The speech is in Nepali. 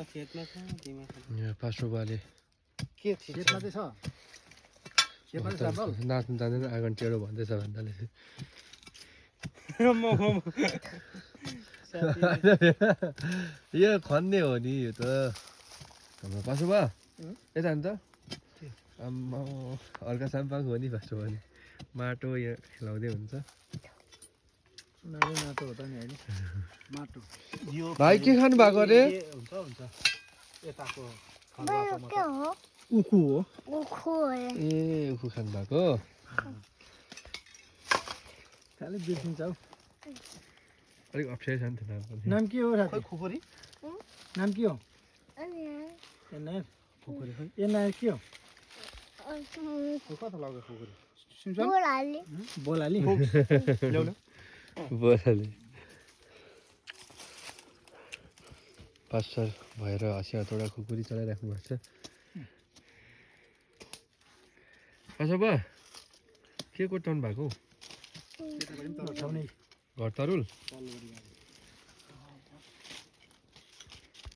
खेतमा छ तिमी यहाँ पासोबाले के खेतमा चाहिँ छ खेतमा चाहिँ साबल नाच्नु जाँदैन आँगन टेढो भन्दैछ भन्दाले यो खन्ने हो नि यो त हाम्रो पासोबा यता नि त आम्मा हल्का साम्पाङ हो नि पासोबा नि माटो यहाँ खेलाउँदै हुन्छ माटो हो त नि होइन माटो यो भाइ के खानु भएको अरे हुन्छ हुन्छ यताको उखु हो ए उखु खानु भएको खालि बिर्सिन्छ हौ अलिक अप्ठ्यारो छ नि त नाम पनि नाम के हो राति खुकुरी नाम के हो एनायर खुकुरी खै एनायर के हो कता लाग्यो खुकुरी बोलाली ल्याउनु बोलाले पास्टर भएर हँसिया हतौडा खुकुरी चलाइराख्नु भएको छ पासोबा के कोट्याउनु भएको घर तरुल